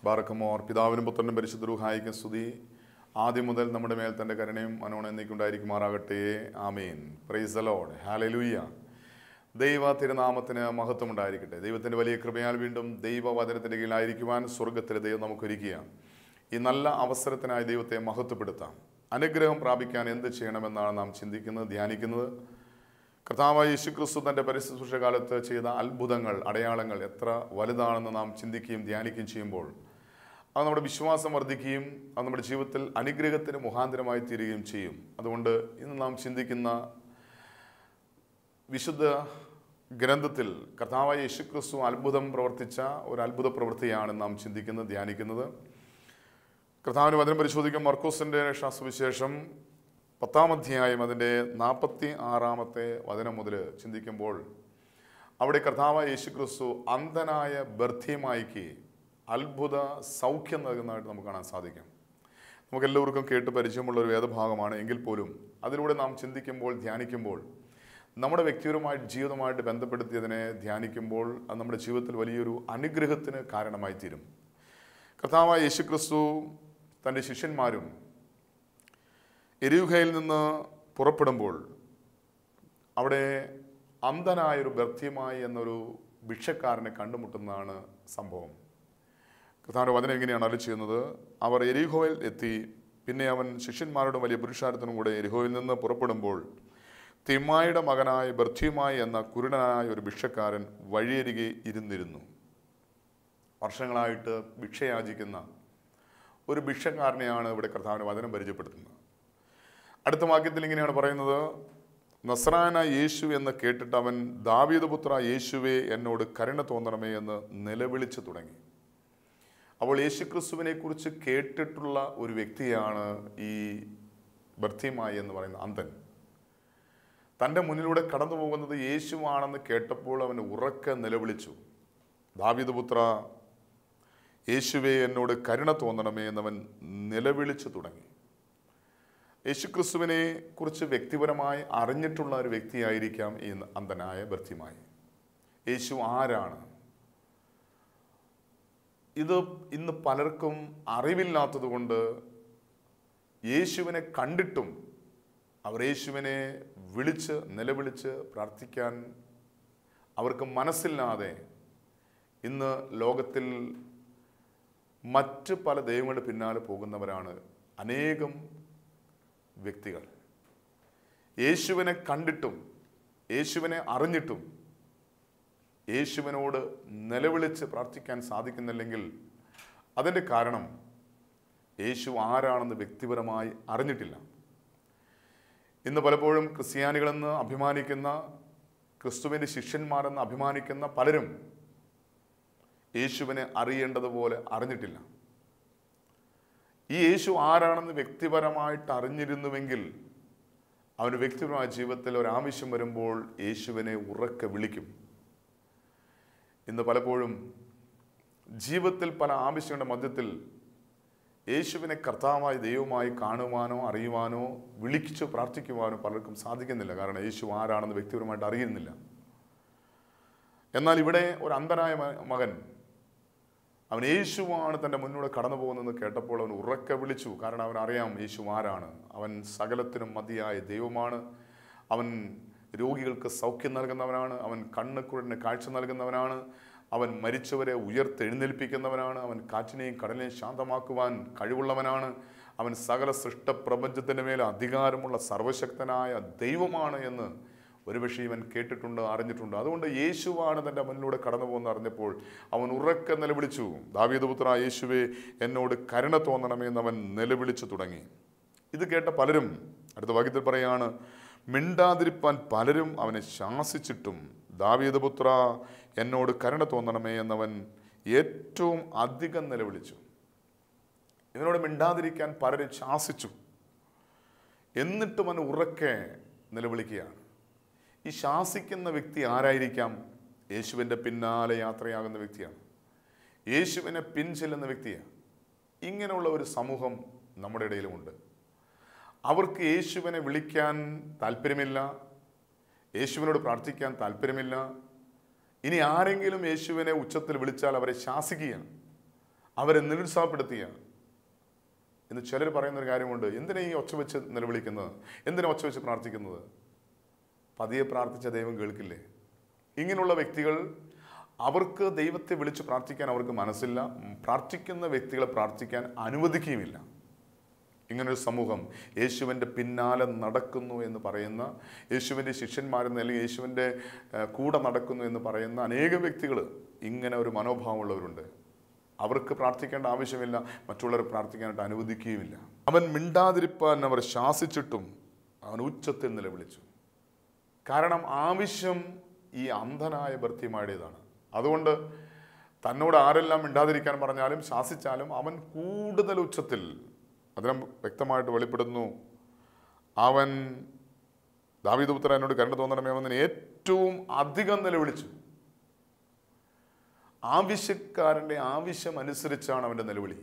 ബാറക്കുമോർ. പിതാവിനും പുത്രനും പരിശുദ്ധ റൂഹായിക്കും സ്തുതി. ആദ്യം മുതൽ നമ്മുടെ മേൽ തൻ്റെ കരുണയും മനോണം എന്നേക്കുണ്ടായിരിക്കുമാറാകട്ടെ. ആമേൻ. Praise the lord. ഹല്ലേലൂയ. ദൈവ തിരുനാമത്തിന് മഹത്വം ഉണ്ടായിരിക്കട്ടെ. ദൈവത്തിൻ്റെ വലിയ കൃപയാൽ വീണ്ടും ദൈവവചനത്തിൻ്റെ കീഴിലായിരിക്കുവാൻ സ്വർഗത്തിലെ ദൈവം നമുക്കൊരുക്കുക. ഈ നല്ല അവസരത്തിനായി ദൈവത്തെ മഹത്വപ്പെടുത്താം. അനുഗ്രഹം പ്രാപിക്കാൻ എന്ത് ചെയ്യണമെന്നാണ് നാം ചിന്തിക്കുന്നത്, ധ്യാനിക്കുന്നത്. കർത്താവായ യേശുക്രിസ്തു തൻ്റെ പരിശുദ്ധ കാലത്ത് ചെയ്ത അത്ഭുതങ്ങൾ, അടയാളങ്ങൾ എത്ര വലുതാണെന്ന് നാം ചിന്തിക്കുകയും ധ്യാനിക്കുകയും ചെയ്യുമ്പോൾ അത് നമ്മുടെ വിശ്വാസം വർദ്ധിക്കുകയും അത് നമ്മുടെ ജീവിതത്തിൽ അനുഗ്രഹത്തിന് മുഖാന്തരമായി തീരുകയും ചെയ്യും. അതുകൊണ്ട് ഇന്ന് നാം ചിന്തിക്കുന്ന വിശുദ്ധ ഗ്രന്ഥത്തിൽ കർത്താവായ യേശുക്രിസ്തു അത്ഭുതം പ്രവർത്തിച്ച ഒരു അത്ഭുത പ്രവൃത്തിയാണ് നാം ചിന്തിക്കുന്നത്, ധ്യാനിക്കുന്നത്. കർത്താവിൻ്റെ വചനം പരിശോധിക്കും. മർക്കോസിൻ്റെ സുവിശേഷം 10-ാം അധ്യായം അതിൻ്റെ 46-ാമത്തെ വചനം മുതൽ ചിന്തിക്കുമ്പോൾ അവിടെ കർത്താവായ യേശുക്രിസ്തു അന്ധനായ ബർത്തിമായിക്ക് അത്ഭുത സൗഖ്യം നൽകുന്നതായിട്ട് നമുക്ക് കാണാൻ സാധിക്കും. നമുക്കെല്ലാവർക്കും കേട്ട് പരിചയമുള്ള ഒരു വേദഭാഗമാണ്. എങ്കിൽ പോലും അതിലൂടെ നാം ചിന്തിക്കുമ്പോൾ, ധ്യാനിക്കുമ്പോൾ, നമ്മുടെ വ്യക്തിപരമായ ജീവിതമായിട്ട് ബന്ധപ്പെടുത്തിയതിനെ ധ്യാനിക്കുമ്പോൾ അത് നമ്മുടെ ജീവിതത്തിൽ വലിയൊരു അനുഗ്രഹത്തിന് കാരണമായി തീരും. കർത്താവായ യേശുക്രിസ്തു തൻ്റെ ശിഷ്യന്മാരും എരിയുഹയിൽ നിന്ന് പുറപ്പെടുമ്പോൾ അവിടെ അന്ധനായൊരു ബർത്തിമായി എന്നൊരു ഭിക്ഷക്കാരനെ കണ്ടുമുട്ടുന്നതാണ് സംഭവം. കർത്താവിൻ്റെ വചനം എങ്ങനെയാണ് അരുളി ചെയ്യുന്നത്? അവർ എരിഹോയിൽ എത്തി. പിന്നെ അവൻ ശിഷ്യന്മാരുടെ വലിയ പുരുഷാരത്തിനും കൂടെ എരിഹോയിൽ നിന്ന് പുറപ്പെടുമ്പോൾ തിമ്മായിയുടെ മകനായ ബർത്തിമായി എന്ന കുരുടനായ ഒരു ഭിക്ഷക്കാരൻ വഴിയരികെ ഇരുന്നിരുന്നു. വർഷങ്ങളായിട്ട് ഭിക്ഷയാചിക്കുന്ന ഒരു ഭിക്ഷക്കാരനെയാണ് ഇവിടെ കർത്താവിൻ്റെ വചനം പരിചയപ്പെടുത്തുന്നത്. അടുത്ത വാക്യത്തിൽ ഇങ്ങനെയാണ് പറയുന്നത്: നസ്രായന യേശു എന്ന് കേട്ടിട്ട് അവൻ ദാവീദ് പുത്ര യേശുവേ എന്നോട് കരുണ തോന്നണമേ എന്ന് നിലവിളിച്ചു തുടങ്ങി. അപ്പോൾ യേശുക്രിസ്തുവിനെ കുറിച്ച് കേട്ടിട്ടുള്ള ഒരു വ്യക്തിയാണ് ഈ ബർത്തിമായി എന്ന് പറയുന്ന അന്ധൻ. തൻ്റെ മുന്നിലൂടെ കടന്നു പോകുന്നത് യേശുവാണെന്ന് കേട്ടപ്പോൾ അവൻ ഉറക്കെ നിലവിളിച്ചു, ദാവീദ് പുത്ര യേശുവേ എന്നോട് കരുണ തോന്നണമേ എന്നവൻ നിലവിളിച്ചു തുടങ്ങി. യേശുക്രിസ്തുവിനെ കുറിച്ച് വ്യക്തിപരമായി അറിഞ്ഞിട്ടുള്ള ഒരു വ്യക്തിയായിരിക്കാം ഈ അന്ധനായ ബർത്തിമായി. യേശു ആരാണ്? ഇത് ഇന്ന് പലർക്കും അറിവില്ലാത്തത് കൊണ്ട് യേശുവിനെ കണ്ടിട്ടും അവർ യേശുവിനെ വിളിച്ച് നിലവിളിച്ച് പ്രാർത്ഥിക്കാൻ അവർക്ക് മനസ്സില്ലാതെ ഇന്ന് ലോകത്തിൽ മറ്റ് പല ദൈവങ്ങളുടെ പിന്നാലെ പോകുന്നവരാണ് അനേകം വ്യക്തികൾ. യേശുവിനെ കണ്ടിട്ടും യേശുവിനെ അറിഞ്ഞിട്ടും യേശുവിനോട് നിലവിളിച്ച് പ്രാർത്ഥിക്കാൻ സാധിക്കുന്നില്ലെങ്കിൽ അതിൻ്റെ കാരണം യേശു ആരാണെന്ന് വ്യക്തിപരമായി അറിഞ്ഞിട്ടില്ല. ഇന്ന് പലപ്പോഴും ക്രിസ്ത്യാനികളെന്ന് അഭിമാനിക്കുന്ന, ക്രിസ്തുവിൻ്റെ ശിഷ്യന്മാരെന്ന് അഭിമാനിക്കുന്ന പലരും യേശുവിനെ അറിയേണ്ടതുപോലെ അറിഞ്ഞിട്ടില്ല. ഈ യേശു ആരാണെന്ന് വ്യക്തിപരമായിട്ട് അറിഞ്ഞിരുന്നുവെങ്കിൽ അവൻ്റെ വ്യക്തിപരമായ ജീവിതത്തിൽ ഒരാവശ്യം വരുമ്പോൾ യേശുവിനെ ഉറക്കെ വിളിക്കും. ഇന്ന് പലപ്പോഴും ജീവിതത്തിൽ പല ആവശ്യങ്ങളുടെ മധ്യത്തിൽ യേശുവിനെ കർത്താവായി ദൈവമായി കാണുവാനോ അറിയുവാനോ വിളിച്ചു പ്രാർത്ഥിക്കുവാനോ പലർക്കും സാധിക്കുന്നില്ല. കാരണം യേശു ആരാണെന്ന് വ്യക്തിപരമായിട്ട് അറിയുന്നില്ല. എന്നാൽ ഇവിടെ ഒരു അന്ധനായ മകൻ അവൻ യേശുവാണ് തൻ്റെ മുന്നിലൂടെ കടന്നു പോകുന്നതെന്ന് കേട്ടപ്പോൾ അവൻ ഉറക്കെ വിളിച്ചു. കാരണം അവൻ അറിയാം യേശു ആരാണ്. അവൻ സകലത്തിനും മതിയായ ദൈവമാണ്. അവൻ രോഗികൾക്ക് സൗഖ്യം നൽകുന്നവനാണ്. അവൻ കണ്ണുകുരുടന് കാഴ്ച നൽകുന്നവനാണ്. അവൻ മരിച്ചവരെ ഉയർത്തെഴുന്നേൽപ്പിക്കുന്നവനാണ്. അവൻ കാറ്റിനെയും കടലിനെയും ശാന്തമാക്കുവാൻ കഴിവുള്ളവനാണ്. അവൻ സകല സൃഷ്ടപ്രപഞ്ചത്തിൻ്റെ മേൽ അധികാരമുള്ള സർവശക്തനായ ദൈവമാണ് എന്ന് ഒരുപക്ഷെ ഇവൻ കേട്ടിട്ടുണ്ട്, അറിഞ്ഞിട്ടുണ്ട്. അതുകൊണ്ട് യേശുവാണ് തൻ്റെ മുന്നിലൂടെ കടന്നു പോകുന്നത് അറിഞ്ഞപ്പോൾ അവൻ ഉറക്കെ നിലവിളിച്ചു, ദാവീദ് പുത്ര യേശുവേ എന്നോട് കരുണ തോന്നണമേ എന്നവൻ നിലവിളിച്ചു തുടങ്ങി. ഇത് കേട്ട പലരും, അടുത്ത വാക്യത്തിൽ പറയാണ്, മിണ്ടാതിരിപ്പാൻ പലരും അവനെ ശാസിച്ചിട്ടും ദാവീദ് പുത്ര എന്നോട് കരുണ തോന്നണമേ എന്നവൻ ഏറ്റവും അധികം നിലവിളിച്ചു. ഇവനോട് മിണ്ടാതിരിക്കാൻ പലരും ശാസിച്ചു, എന്നിട്ടും അവൻ ഉറക്കെ നിലവിളിക്കുകയാണ്. ഈ ശാസിക്കുന്ന വ്യക്തി ആരായിരിക്കാം? യേശുവിൻ്റെ പിന്നാലെ യാത്രയാകുന്ന വ്യക്തിയാണ്. യേശുവിനെ പിൻചെല്ലുന്ന വ്യക്തിയാണ്. ഇങ്ങനെയുള്ള ഒരു സമൂഹം നമ്മുടെ ഇടയിലുമുണ്ട്. അവർക്ക് യേശുവിനെ വിളിക്കാൻ താല്പര്യമില്ല, യേശുവിനോട് പ്രാർത്ഥിക്കാൻ താല്പര്യമില്ല. ഇനി ആരെങ്കിലും യേശുവിനെ ഉച്ചത്തിൽ വിളിച്ചാൽ അവരെ ശാസിക്കുകയാണ്. അവരെ നിരുത്സാഹപ്പെടുത്തിയ. ഇന്ന് ചിലർ പറയുന്നൊരു കാര്യമുണ്ട്, എന്തിനാ ഈ ഒച്ച വെച്ച് നിലവിളിക്കുന്നത്, എന്തിനാ ഒച്ച വെച്ച് പ്രാർത്ഥിക്കുന്നത്? പതിയെ പ്രാർത്ഥിച്ച ദൈവം കേൾക്കില്ലേ? ഇങ്ങനെയുള്ള വ്യക്തികൾ, അവർക്ക് ദൈവത്തെ വിളിച്ച് പ്രാർത്ഥിക്കാൻ അവർക്ക് മനസ്സില്ല, പ്രാർത്ഥിക്കുന്ന വ്യക്തികളെ പ്രാർത്ഥിക്കാൻ അനുവദിക്കുകയുമില്ല. ഇങ്ങനൊരു സമൂഹം യേശുവിൻ്റെ പിന്നാലെ നടക്കുന്നു എന്ന് പറയുന്ന, യേശുവിൻ്റെ ശിഷ്യന്മാരെന്ന് അല്ലെങ്കിൽ യേശുവിൻ്റെ കൂടെ നടക്കുന്നു എന്ന് പറയുന്ന അനേകം വ്യക്തികൾ ഇങ്ങനെ ഒരു മനോഭാവമുള്ളവരുണ്ട്. അവർക്ക് പ്രാർത്ഥിക്കേണ്ട ആവശ്യമില്ല, മറ്റുള്ളവർ പ്രാർത്ഥിക്കാനായിട്ട് അനുവദിക്കുകയുമില്ല. അവൻ മിണ്ടാതിരിപ്പാൻ അവർ ശാസിച്ചിട്ടും അവൻ ഉച്ചത്തിൽ നിലവിളിച്ചു. കാരണം ആവശ്യം ഈ അന്ധനായ ഭർത്തിമായുടേതാണ്. അതുകൊണ്ട് തന്നോട് ആരെല്ലാം മിണ്ടാതിരിക്കാൻ പറഞ്ഞാലും ശാസിച്ചാലും അവൻ കൂടുതൽ ഉച്ചത്തിൽ, അതിനും വ്യക്തമായിട്ട് വെളിപ്പെടുന്നു, അവൻ ദാവീദ് പുത്രൻ എന്നോട് കരുണ തോന്നണമേ അവന് ഏറ്റവും അധികം നിലവിളിച്ചു. ആവശ്യക്കാരൻ്റെ ആവശ്യം അനുസരിച്ചാണ് അവൻ്റെ നിലവിളി.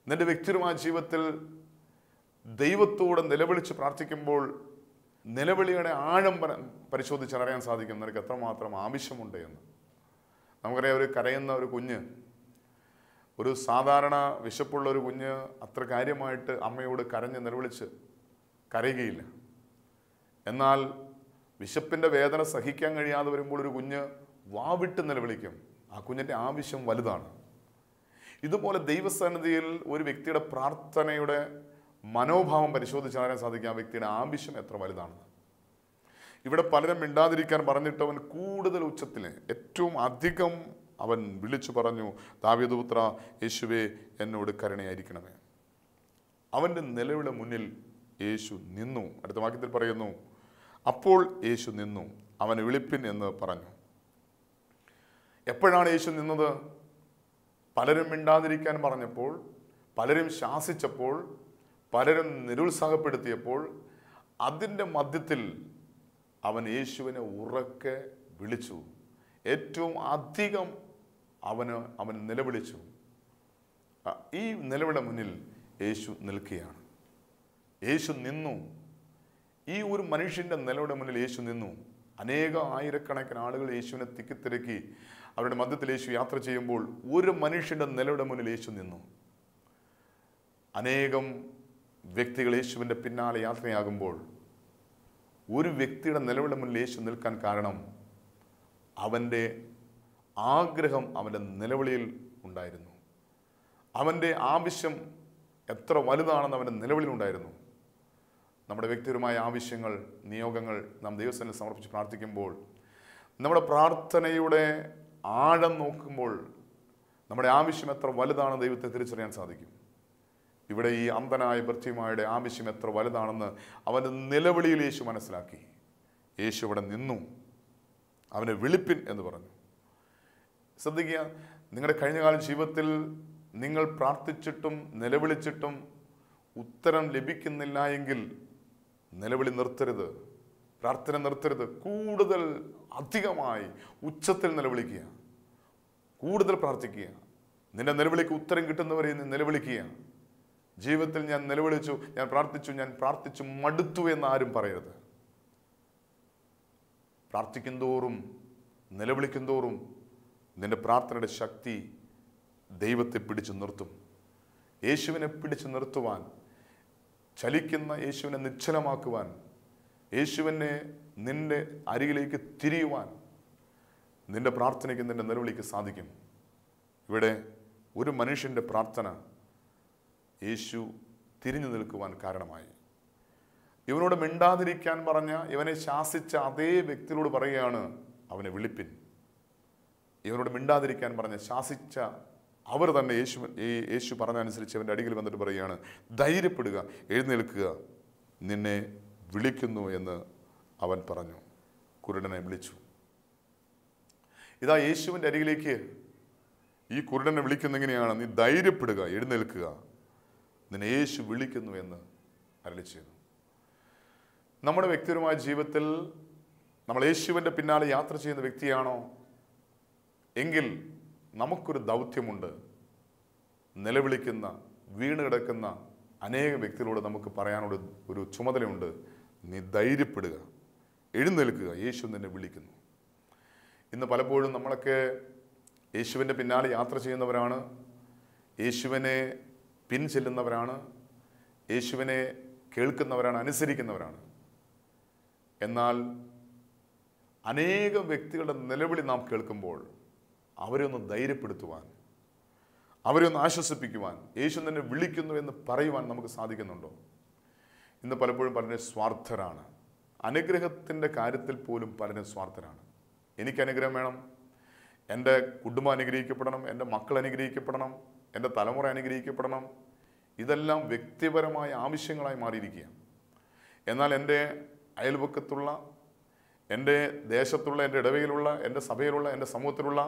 നിന്റെ വ്യക്തിപരമായ ജീവിതത്തിൽ ദൈവത്തോട് നിലവിളിച്ച് പ്രാർത്ഥിക്കുമ്പോൾ നിലവിളിയുടെ ആഴം പരിശോധിച്ചറിയാൻ സാധിക്കും നിനക്ക് എത്രമാത്രം ആവശ്യമുണ്ട് എന്ന്. നമുക്കറിയാം, ഒരു കരയുന്ന ഒരു കുഞ്ഞ്, ഒരു സാധാരണ വിശപ്പുള്ള ഒരു കുഞ്ഞ് അത്ര കാര്യമായിട്ട് അമ്മയോട് കരഞ്ഞ് നിലവിളിച്ച് കരയുകയില്ല. എന്നാൽ വിശപ്പിൻ്റെ വേദന സഹിക്കാൻ കഴിയാതെ വരുമ്പോൾ ഒരു കുഞ്ഞ് വാവിട്ട് നിലവിളിക്കും. ആ കുഞ്ഞിൻ്റെ ആവശ്യം വലുതാണ്. ഇതുപോലെ ദൈവസന്നിധിയിൽ ഒരു വ്യക്തിയുടെ പ്രാർത്ഥനയുടെ മനോഭാവം പരിശോധിച്ചറിയാൻ സാധിക്കും ആ വ്യക്തിയുടെ ആവശ്യം എത്ര വലുതാണ്. ഇവിടെ പലരും മിണ്ടാതിരിക്കാൻ പറഞ്ഞിട്ട് അവൻ കൂടുതൽ ഉച്ചത്തിൽ, ഏറ്റവും അധികം അവൻ വിളിച്ചു പറഞ്ഞു, ദാവീദ് പുത്ര യേശുവേ എന്നോട് കരുണയായിരിക്കണമേ. അവൻ്റെ നിലവിളി മുന്നിൽ യേശു നിന്നു. അടുത്ത വാക്യത്തിൽ പറയുന്നു, അപ്പോൾ യേശു നിന്നു, അവനെ വിളിപ്പിൻ എന്ന് പറഞ്ഞു. എപ്പോഴാണ് യേശു നിന്നത്? പലരും മിണ്ടാതിരിക്കാൻ പറഞ്ഞപ്പോൾ, പലരും ശാസിച്ചപ്പോൾ, പലരും നിരുത്സാഹപ്പെടുത്തിയപ്പോൾ, അതിൻ്റെ മധ്യത്തിൽ അവൻ യേശുവിനെ ഉറക്കെ വിളിച്ചു. ഏറ്റവും അധികം അവൻ നിലവിളിച്ചു. ഈ നിലവിളിയുടെ മുന്നിൽ യേശു നിൽക്കുകയാണ്. യേശു നിന്നു. ഈ ഒരു മനുഷ്യൻ്റെ നിലവിളിയുടെ മുന്നിൽ യേശു നിന്നു. ആയിരക്കണക്കിന് ആളുകൾ യേശുവിനെ തിക്കിത്തിരക്കി അവരുടെ മധ്യത്തിൽ യേശു യാത്ര ചെയ്യുമ്പോൾ ഒരു മനുഷ്യൻ്റെ നിലവിളിയുടെ മുന്നിൽ യേശു നിന്നു. അനേകം വ്യക്തികൾ യേശുവിൻ്റെ പിന്നാലെ യാത്രയാകുമ്പോൾ ഒരു വ്യക്തിയുടെ നിലവിളിയുടെ മുന്നിൽ യേശു നിൽക്കാൻ കാരണം അവൻ്റെ ആഗ്രഹം അവൻ്റെ നിലവിളിയിൽ ഉണ്ടായിരുന്നു. അവൻ്റെ ആവശ്യം എത്ര വലുതാണെന്ന് അവൻ്റെ നിലവിളിയിലുണ്ടായിരുന്നു. നമ്മുടെ വ്യക്തിപരമായ ആവശ്യങ്ങൾ, നിയോഗങ്ങൾ നാം ദൈവസന്നിധിയിൽ സമർപ്പിച്ച് പ്രാർത്ഥിക്കുമ്പോൾ, നമ്മുടെ പ്രാർത്ഥനയുടെ ആഴം നോക്കുമ്പോൾ നമ്മുടെ ആവശ്യം എത്ര വലുതാണെന്ന് ദൈവത്തെ തിരിച്ചറിയാൻ സാധിക്കും. ഇവിടെ ഈ അന്ധനായ ഭർത്തിമായുടെ ആവശ്യം എത്ര വലുതാണെന്ന് അവൻ്റെ നിലവിളിയിൽ യേശു മനസ്സിലാക്കി. യേശു ഇവിടെ നിന്നു, അവനെ വിളിപ്പിൻ എന്ന് പറഞ്ഞു. ശ്രദ്ധിക്കുക, നിങ്ങളുടെ കഴിഞ്ഞകാല ജീവിതത്തിൽ നിങ്ങൾ പ്രാർത്ഥിച്ചിട്ടും നിലവിളിച്ചിട്ടും ഉത്തരം ലഭിക്കുന്നില്ല എങ്കിൽ നിലവിളി നിർത്തരുത്, പ്രാർത്ഥന നിർത്തരുത്. കൂടുതൽ അധികമായി ഉച്ചത്തിൽ നിലവിളിക്കുക, കൂടുതൽ പ്രാർത്ഥിക്കുക. നിന്റെ നിലവിളിക്ക് ഉത്തരം കിട്ടുന്നവരെ നീ നിലവിളിക്കുക. ജീവിതത്തിൽ ഞാൻ നിലവിളിച്ചു, ഞാൻ പ്രാർത്ഥിച്ചു മടുത്തു എന്ന് ആരും പറയരുത്. പ്രാർത്ഥിക്കും തോറും, നിലവിളിക്കും തോറും നിന്റെ പ്രാർത്ഥനയുടെ ശക്തി ദൈവത്തെ പിടിച്ചു നിർത്തും. യേശുവിനെ പിടിച്ചു നിർത്തുവാൻ, ചലിക്കുന്ന യേശുവിനെ നിശ്ചലമാക്കുവാൻ, യേശുവിനെ നിന്റെ അരികിലേക്ക് തിരിയുവാൻ നിന്റെ പ്രാർത്ഥനയ്ക്ക്, നിന്റെ നിലവിളിക്ക് സാധിക്കും. ഇവിടെ ഒരു മനുഷ്യൻ്റെ പ്രാർത്ഥന യേശു തിരിഞ്ഞു നിൽക്കുവാൻ കാരണമായി. ഇവനോട് മിണ്ടാതിരിക്കാൻ പറഞ്ഞ, ഇവനെ ശാസിച്ച അതേ വ്യക്തിയോട് പറയുകയാണ്, അവനെ വിളിപ്പിൻ. ഇവനോട് മിണ്ടാതിരിക്കാൻ പറഞ്ഞ, ശാസിച്ച അവർ തന്നെ യേശു പറഞ്ഞനുസരിച്ച് അവൻ്റെ അടിയിൽ വന്നിട്ട് പറയുകയാണ്, ധൈര്യപ്പെടുക, എഴുന്നേൽക്കുക, നിന്നെ വിളിക്കുന്നു എന്ന് അവൻ പറഞ്ഞു. കുരുടനെ വിളിച്ചു. ഇതാ യേശുവിൻ്റെ അരികിലേക്ക് ഈ കുരുടനെ വിളിക്കുന്നെങ്ങനെയാണ്? നീ ധൈര്യപ്പെടുക, എഴുന്നേൽക്കുക, നിന്നെ യേശു വിളിക്കുന്നു എന്ന് അരുളി ചെയ്തു. നമ്മുടെ വ്യക്തിപരമായ ജീവിതത്തിൽ നമ്മൾ യേശുവിൻ്റെ പിന്നാലെ യാത്ര ചെയ്യുന്ന വ്യക്തിയാണോ എങ്കിൽ നമുക്കൊരു ദൗത്യമുണ്ട്. നിലവിളിക്കുന്ന, വീണ് കിടക്കുന്ന അനേക വ്യക്തികളോട് നമുക്ക് പറയാനുള്ള ഒരു ചുമതലയുണ്ട്. നീ ധൈര്യപ്പെടുക, എഴുന്നേൽക്കുക, യേശു നിന്നെ വിളിക്കുന്നു. ഇന്ന് പലപ്പോഴും നമ്മളൊക്കെ യേശുവിൻ്റെ പിന്നാലെ യാത്ര ചെയ്യുന്നവരാണ്. യേശുവിനെ പിൻചെല്ലുന്നവരാണ്, യേശുവിനെ കേൾക്കുന്നവരാണ്, അനുസരിക്കുന്നവരാണ്. എന്നാൽ അനേകം വ്യക്തികളുടെ നിലവിളി നാം കേൾക്കുമ്പോൾ അവരെ ഒന്ന് ധൈര്യപ്പെടുത്തുവാൻ, അവരെ ഒന്ന് ആശ്വസിപ്പിക്കുവാൻ, യേശു തന്നെ വിളിക്കുന്നു എന്ന് പറയുവാൻ നമുക്ക് സാധിക്കുന്നുണ്ടോ? ഇന്ന് പലപ്പോഴും പലരും സ്വാർത്ഥരാണ്. അനുഗ്രഹത്തിൻ്റെ കാര്യത്തിൽ പോലും പലരും സ്വാർത്ഥരാണ്. എനിക്ക് അനുഗ്രഹം വേണം, എൻ്റെ കുടുംബം അനുഗ്രഹിക്കപ്പെടണം, എൻ്റെ മക്കൾ അനുഗ്രഹിക്കപ്പെടണം, എൻ്റെ തലമുറ അനുഗ്രഹിക്കപ്പെടണം. ഇതെല്ലാം വ്യക്തിപരമായ ആവശ്യങ്ങളായി മാറിയിരിക്കുക. എന്നാൽ എൻ്റെ അയൽപക്കത്തുള്ള, എൻ്റെ ദേശത്തുള്ള, എൻ്റെ ഇടവയിലുള്ള, എൻ്റെ സഭയിലുള്ള, എൻ്റെ സമൂഹത്തിലുള്ള,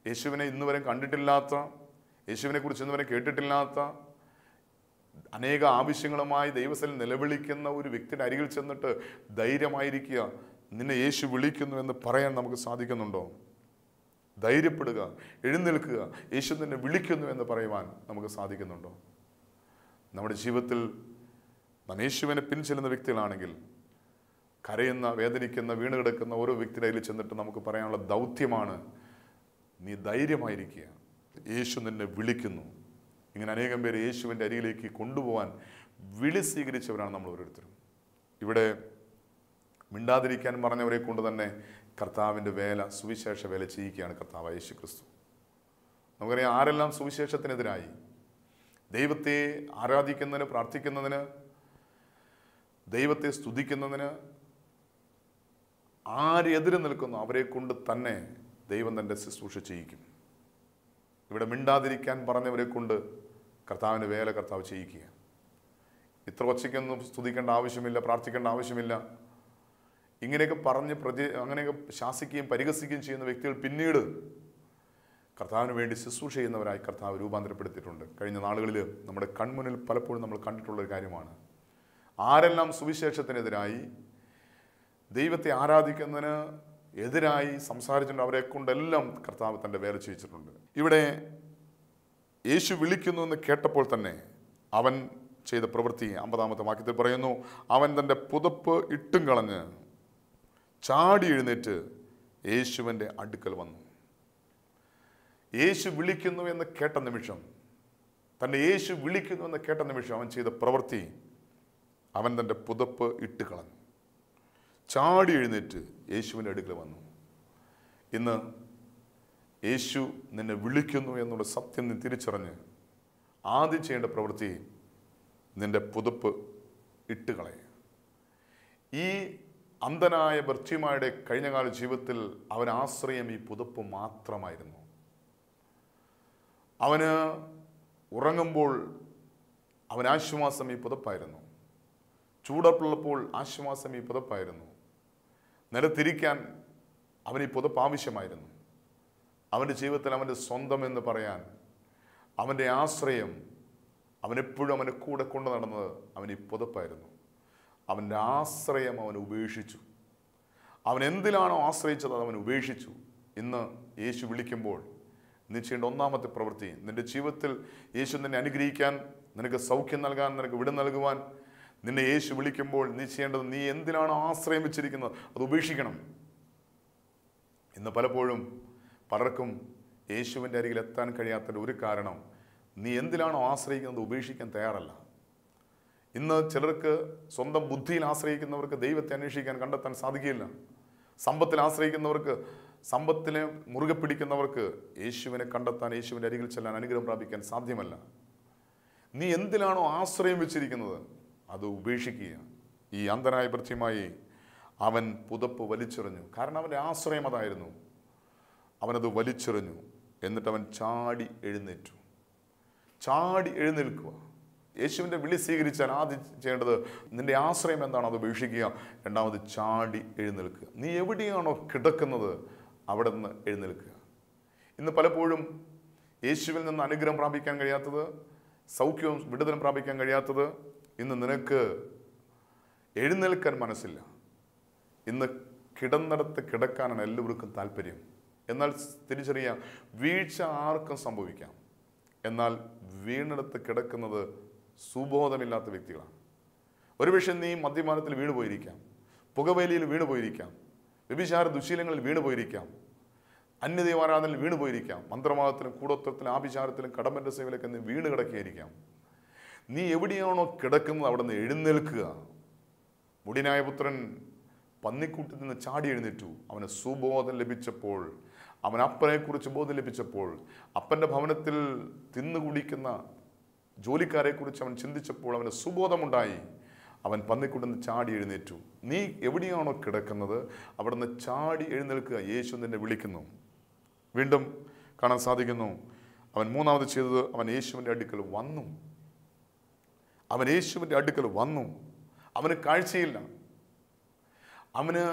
യേശുവിനെ ഇന്നുവരെ കണ്ടിട്ടില്ലാത്ത, യേശുവിനെക്കുറിച്ച് ഇന്നുവരെ കേട്ടിട്ടില്ലാത്ത അനേക ആവശ്യങ്ങളുമായി ദൈവസ്ഥലിൽ നിലവിളിക്കുന്ന ഒരു വ്യക്തിയുടെ അരികിൽ ചെന്നിട്ട് ധൈര്യമായിരിക്കുക, നിന്നെ യേശു വിളിക്കുന്നു എന്ന് പറയാൻ നമുക്ക് സാധിക്കുന്നുണ്ടോ? ധൈര്യപ്പെടുക, എഴുന്നേൽക്കുക, യേശു നിന്നെ വിളിക്കുന്നു എന്ന് പറയുവാൻ നമുക്ക് സാധിക്കുന്നുണ്ടോ? നമ്മുടെ ജീവിതത്തിൽ നാം യേശുവിനെ പിൻചെല്ലുന്ന വ്യക്തികളാണെങ്കിൽ, കരയുന്ന, വേദനിക്കുന്ന, വീണ് കിടക്കുന്ന ഓരോ വ്യക്തിയുടെ കയ്യിൽ ചെന്നിട്ട് നമുക്ക് പറയാനുള്ള ദൗത്യമാണ്, നീ ധൈര്യമായിരിക്കുക, യേശു നിന്നെ വിളിക്കുന്നു. ഇങ്ങനെ അനേകം പേര് യേശുവിൻ്റെ അരികിലേക്ക് കൊണ്ടുപോകാൻ വിളി സ്വീകരിച്ചവരാണ് നമ്മൾ ഓരോരുത്തരും. ഇവിടെ മിണ്ടാതിരിക്കാൻ പറഞ്ഞവരെ കൊണ്ട് തന്നെ കർത്താവിൻ്റെ വേല, സുവിശേഷ വേല ചെയ്യിക്കുകയാണ് കർത്താവ് യേശു ക്രിസ്തു. നമുക്കറിയാം ആരെല്ലാം സുവിശേഷത്തിനെതിരായി, ദൈവത്തെ ആരാധിക്കുന്നതിന്, പ്രാർത്ഥിക്കുന്നതിന്, ദൈവത്തെ സ്തുതിക്കുന്നതിന് ആരെതിരെ നിൽക്കുന്നു അവരെ കൊണ്ട് തന്നെ ദൈവം തൻ്റെ ശുശ്രൂഷ ചെയ്യിക്കും. ഇവിടെ മിണ്ടാതിരിക്കാൻ പറഞ്ഞവരെ കൊണ്ട് കർത്താവിൻ്റെ വേല കർത്താവ് ചെയ്യിക്കുക. ഇത്ര ഒച്ചയ്ക്കൊന്നും സ്തുതിക്കേണ്ട ആവശ്യമില്ല, പ്രാർത്ഥിക്കേണ്ട ആവശ്യമില്ല, ഇങ്ങനെയൊക്കെ പറഞ്ഞ് അങ്ങനെയൊക്കെ ശാസിക്കുകയും പരിഹസിക്കുകയും ചെയ്യുന്ന വ്യക്തികൾ പിന്നീട് കർത്താവിന് വേണ്ടി ശുശ്രൂഷ ചെയ്യുന്നവരായി കർത്താവ് രൂപാന്തരപ്പെടുത്തിയിട്ടുണ്ട്. കഴിഞ്ഞ നാളുകളിൽ നമ്മുടെ കൺമുന്നിൽ പലപ്പോഴും നമ്മൾ കണ്ടിട്ടുള്ളൊരു കാര്യമാണ്. ആരെല്ലാം സുവിശേഷത്തിനെതിരായി, ദൈവത്തെ ആരാധിക്കുന്നതിന് എതിരായി സംസാരിച്ചിട്ടുണ്ട്, അവരെ കൊണ്ടെല്ലാം കർത്താവ് തൻ്റെ വേല ചെയ്യിച്ചിട്ടുണ്ട്. ഇവിടെ യേശു വിളിക്കുന്നു എന്ന് കേട്ടപ്പോൾ തന്നെ അവൻ ചെയ്ത പ്രവൃത്തി 50-ാമത്തെ വാക്യത്തിൽ പറയുന്നു, അവൻ തൻ്റെ പുതപ്പ് ഇട്ടും കളഞ്ഞ് ചാടി എഴുന്നേറ്റ് യേശുവിൻ്റെ അടുക്കൽ വന്നു. യേശു വിളിക്കുന്നു എന്ന് കേട്ട നിമിഷം, തൻ്റെ യേശു വിളിക്കുന്നു എന്ന് കേട്ട നിമിഷം അവൻ ചെയ്ത പ്രവൃത്തി, അവൻ തൻ്റെ പുതപ്പ് ഇട്ട് കളഞ്ഞു, ചാടി എഴുന്നേറ്റ് യേശുവിൻ്റെ അടുക്കൽ വന്നു. ഇന്ന് യേശു നിന്നെ വിളിക്കുന്നു എന്നുള്ള സത്യം നീ തിരിച്ചറിഞ്ഞ് ആദ്യം ചെയ്യേണ്ട പ്രവൃത്തി നിന്റെ പുതപ്പ് ഇട്ട് കളയുക. ഈ അന്ധനായ ബർത്തിമയുടെ കഴിഞ്ഞകാല ജീവിതത്തിൽ അവൻ ആശ്രയം ഈ പുതപ്പ് മാത്രമായിരുന്നു. അവന് ഉറങ്ങുമ്പോൾ അവൻ ആശ്വാസം ഈ പുതപ്പായിരുന്നു. ചൂടുള്ളപ്പോൾ ആശ്വാസം ഈ പുതപ്പായിരുന്നു. നിലത്തിരിക്കാൻ അവന് ഈ പുതപ്പ് ആവശ്യമായിരുന്നു. അവൻ്റെ ജീവിതത്തിൽ അവൻ്റെ സ്വന്തം എന്ന് പറയാൻ, അവൻ്റെ ആശ്രയം, അവനെപ്പോഴും അവൻ്റെ കൂടെ കൊണ്ടു നടന്നത് അവൻ ഈ പുതപ്പായിരുന്നു. അവൻ്റെ ആശ്രയം അവൻ ഉപേക്ഷിച്ചു. അവൻ എന്തിലാണോ ആശ്രയിച്ചത് അത് അവൻ ഉപേക്ഷിച്ചു. ഇന്ന് യേശു വിളിക്കുമ്പോൾ നീ ചെയ്യേണ്ട ഒന്നാമത്തെ പ്രവൃത്തി, നിൻ്റെ ജീവിതത്തിൽ യേശു നിന്നെ അനുഗ്രഹിക്കാൻ, നിനക്ക് സൗഖ്യം നൽകാൻ, നിനക്ക് വിടുതൽ നൽകുവാൻ നിന്നെ യേശു വിളിക്കുമ്പോൾ നീ ചെയ്യേണ്ടത്, നീ എന്തിനാണോ ആശ്രയം വെച്ചിരിക്കുന്നത് അത് ഉപേക്ഷിക്കണം. ഇന്ന് പലപ്പോഴും പലർക്കും യേശുവിൻ്റെ അരികിൽ എത്താൻ കഴിയാത്തതിൻ്റെ ഒരു കാരണം, നീ എന്തിലാണോ ആശ്രയിക്കുന്നത് ഉപേക്ഷിക്കാൻ തയ്യാറല്ല. ഇന്ന് ചിലർക്ക് സ്വന്തം ബുദ്ധിയിൽ ആശ്രയിക്കുന്നവർക്ക് ദൈവത്തെ അന്വേഷിക്കാൻ, കണ്ടെത്താൻ സാധിക്കില്ല. സമ്പത്തിൽ ആശ്രയിക്കുന്നവർക്ക്, സമ്പത്തിനെ മുറുകെ പിടിക്കുന്നവർക്ക് യേശുവിനെ കണ്ടെത്താൻ, യേശുവിൻ്റെ അരികിൽ ചെല്ലാൻ, അനുഗ്രഹം പ്രാപിക്കാൻ സാധ്യമല്ല. നീ എന്തിലാണോ ആശ്രയം വെച്ചിരിക്കുന്നത് അത് ഉപേക്ഷിക്കുക. ഈ അന്ധനായ ബർത്തിമായി അവൻ പുതപ്പ് വലിച്ചെറിഞ്ഞു. കാരണം അവൻ്റെ ആശ്രയം അതായിരുന്നു. അവനത് വലിച്ചെറിഞ്ഞു. എന്നിട്ട് അവൻ ചാടി എഴുന്നേറ്റു. ചാടി എഴുന്നേൽക്കുക. യേശുവിൻ്റെ വിളി സ്വീകരിച്ചാൽ ആദ്യം ചെയ്യേണ്ടത് നിൻ്റെ ആശ്രയം എന്താണോ അത് ഉപേക്ഷിക്കുക. രണ്ടാമത് ചാടി എഴുന്നേൽക്കുക. നീ എവിടെയാണോ കിടക്കുന്നത് അവിടെ നിന്ന് എഴുന്നേൽക്കുക. ഇന്ന് പലപ്പോഴും യേശുവിൽ നിന്ന് അനുഗ്രഹം പ്രാപിക്കാൻ കഴിയാത്തത്, സൗഖ്യവും വിടുതലും പ്രാപിക്കാൻ കഴിയാത്തത്, ഇന്ന് നിനക്ക് എഴുന്നേൽക്കാൻ മനസ്സില്ല. ഇന്ന് കിടന്നിടത്ത് കിടക്കാനാണ് എല്ലാവർക്കും താല്പര്യം. എന്നാൽ തിരിച്ചറിയാം, വീഴ്ച ആർക്കും സംഭവിക്കാം. എന്നാൽ വീണിടത്ത് കിടക്കുന്നത് സുബോധമില്ലാത്ത വ്യക്തികളാണ്. ഒരുപക്ഷെ നീ മദ്യപാനത്തിൽ വീണുപോയിരിക്കാം, പുകവേലിയിൽ വീണുപോയിരിക്കാം, വ്യഭിചാര ദുശീലങ്ങളിൽ വീണുപോയിരിക്കാം, അന്യദൈവാരാധനയിൽ വീണ് പോയിരിക്കാം, മന്ത്രവാദത്തിലും കൂടോത്രത്തിലും ആഭിചാരത്തിലും കടമ്പന്റെ സേവയിലൊക്കെ നീ വീണ് കിടക്കുകയായിരിക്കാം. നീ എവിടെയാണോ കിടക്കുന്നത് അവിടെ നിന്ന് എഴുന്നേൽക്കുക. മുടിനായ പുത്രൻ പന്നിക്കൂട്ടിൽ നിന്ന് ചാടി എഴുന്നേറ്റു. അവന് സുബോധം ലഭിച്ചപ്പോൾ, അവൻ അപ്പനെക്കുറിച്ച് ബോധം ലഭിച്ചപ്പോൾ, അപ്പൻ്റെ ഭവനത്തിൽ തിന്നുകുടിക്കുന്ന ജോലിക്കാരെക്കുറിച്ച് അവൻ ചിന്തിച്ചപ്പോൾ അവന് സുബോധമുണ്ടായി. അവൻ പന്നിക്കൂട്ടിൽ നിന്ന് ചാടി എഴുന്നേറ്റു. നീ എവിടെയാണോ കിടക്കുന്നത് അവിടെ നിന്ന് ചാടി എഴുന്നേൽക്കുക. യേശു നിന്നെ വിളിക്കുന്നു. വീണ്ടും കാണാൻ സാധിക്കുന്നു, അവൻ മൂന്നാമത് ചെയ്തത്, അവൻ യേശുവിൻ്റെ അടുക്കൽ വന്നു. അവൻ യേശുവിൻ്റെ അടുക്കൽ വന്നു. അവന് കാഴ്ചയില്ല, അവന്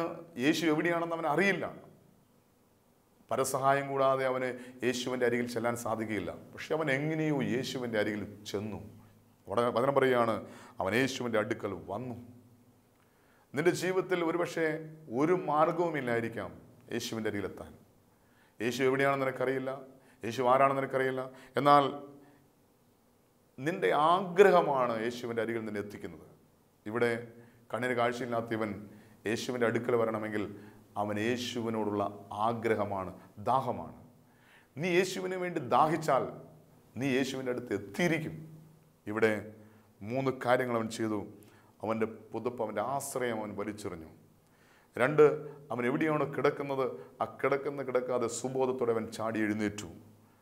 യേശു എവിടെയാണെന്ന് അവൻ അറിയില്ല. പരസഹായം കൂടാതെ അവന് യേശുവിൻ്റെ അരികിൽ ചെല്ലാൻ സാധിക്കുകയില്ല. പക്ഷെ അവൻ എങ്ങനെയോ യേശുവിൻ്റെ അരികിൽ ചെന്നു. അവിടെ വചനം പറയുകയാണ്, അവൻ യേശുവിൻ്റെ അടുക്കൽ വന്നു. നിന്റെ ജീവിതത്തിൽ ഒരുപക്ഷെ ഒരു മാർഗവുമില്ലായിരിക്കാം യേശുവിൻ്റെ അരികിലെത്താൻ. യേശു എവിടെയാണെന്ന് നിനക്കറിയില്ല, യേശു ആരാണെന്ന് നിനക്കറിയില്ല. എന്നാൽ നിന്റെ ആഗ്രഹമാണ് യേശുവിൻ്റെ അരികിൽ നിന്നെ എത്തിക്കുന്നത്. ഇവിടെ കണ്ണിന് കാഴ്ചയില്ലാത്ത ഇവൻ യേശുവിൻ്റെ അടുക്കൽ വരണമെങ്കിൽ അവൻ യേശുവിനോടുള്ള ആഗ്രഹമാണ്, ദാഹമാണ്. നീ യേശുവിന് വേണ്ടി ദാഹിച്ചാൽ നീ യേശുവിൻ്റെ അടുത്ത് എത്തിയിരിക്കും. ഇവിടെ 3 കാര്യങ്ങൾ അവൻ ചെയ്തു. അവൻ്റെ പുതപ്പ്, അവൻ്റെ ആശ്രയം അവൻ വലിച്ചെറിഞ്ഞു. 2, അവൻ എവിടെയാണോ കിടക്കുന്നത് ആ കിടക്കാതെ സുബോധത്തോടെ അവൻ ചാടി എഴുന്നേറ്റു.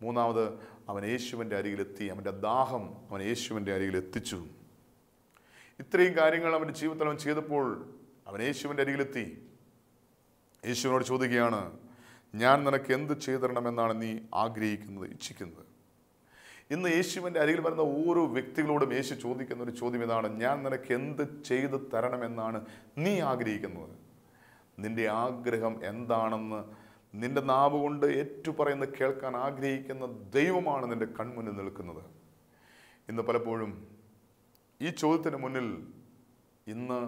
3, അവൻ യേശുവിൻ്റെ അരികിലെത്തി. അവൻ്റെ ദാഹം അവൻ യേശുവിൻ്റെ അരികിലെത്തിച്ചു. ഇത്രയും കാര്യങ്ങൾ അവൻ്റെ ജീവിതത്തിൽ അവൻ ചെയ്തപ്പോൾ അവൻ യേശുവിൻ്റെ അരികിലെത്തി. യേശുവിനോട് ചോദിക്കുകയാണ്, ഞാൻ നിനക്ക് എന്ത് ചെയ്തു തരണമെന്നാണ് നീ ആഗ്രഹിക്കുന്നത്, ഇച്ഛിക്കുന്നത്? ഇന്ന് യേശുവിൻ്റെ അരികിൽ വരുന്ന ഓരോ വ്യക്തികളോടും യേശു ചോദിക്കുന്ന ഒരു ചോദ്യം ഇതാണ്, ഞാൻ നിനക്ക് എന്ത് ചെയ്തു തരണമെന്നാണ് നീ ആഗ്രഹിക്കുന്നത്? നിന്റെ ആഗ്രഹം എന്താണെന്ന് നിന്റെ നാവ് കൊണ്ട് ഏറ്റുപറയുന്ന കേൾക്കാൻ ആഗ്രഹിക്കുന്ന ദൈവമാണ് നിന്റെ കൺമുന്നിൽ നിൽക്കുന്നത്. ഇന്ന് പലപ്പോഴും ഈ ചോദ്യത്തിന് മുന്നിൽ ഇന്ന്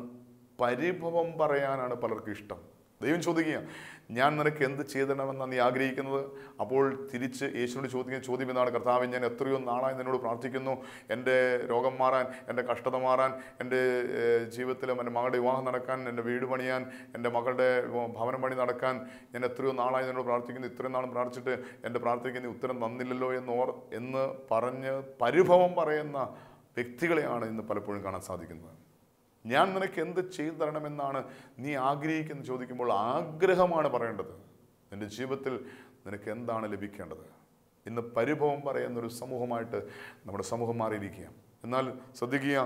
പരിഭവം പറയാനാണ് പലർക്കും ഇഷ്ടം. ദൈവം ചോദിക്കുക, ഞാൻ നിനക്ക് എന്ത് ചെയ്തണമെന്നാണ് നീ ആഗ്രഹിക്കുന്നത്? അപ്പോൾ തിരിച്ച് യേശുവിനോട് ചോദിക്കുന്ന ചോദ്യം ഇതാണ്, കർത്താവേ, ഞാൻ എത്രയോ നാളായി നിന്നോട് പ്രാർത്ഥിക്കുന്നു, എൻ്റെ രോഗം മാറാൻ, എൻ്റെ കഷ്ടത മാറാൻ, എൻ്റെ ജീവിതത്തിൽ എൻ്റെ മകളുടെ വിവാഹം നടക്കാൻ, എൻ്റെ വീട് പണിയാൻ, എൻ്റെ മകളുടെ ഭവനം പണി നടക്കാൻ ഞാൻ എത്രയോ നാളായി നിന്നോട് പ്രാർത്ഥിക്കുന്നു. ഇത്രയും നാളും പ്രാർത്ഥിച്ചിട്ട് എൻ്റെ പ്രാർത്ഥനയ്ക്ക് നീ ഉത്തരം തന്നില്ലല്ലോ എന്ന് പറഞ്ഞ് പരിഭവം പറയുന്ന വ്യക്തികളെയാണ് ഇന്ന് പലപ്പോഴും കാണാൻ സാധിക്കുന്നത്. ഞാൻ നിനക്ക് എന്ത് ചെയ്തു തരണമെന്നാണ് നീ ആഗ്രഹിക്കുന്ന ചോദിക്കുമ്പോൾ ആഗ്രഹമാണ് പറയേണ്ടത്. നിൻ്റെ ജീവിതത്തിൽ നിനക്ക് എന്താണ് ലഭിക്കേണ്ടത്? ഇന്ന് പരിഭവം പറയുന്നൊരു സമൂഹമായിട്ട് നമ്മുടെ സമൂഹം മാറിയിരിക്കുക. എന്നാൽ ശ്രദ്ധിക്കുക,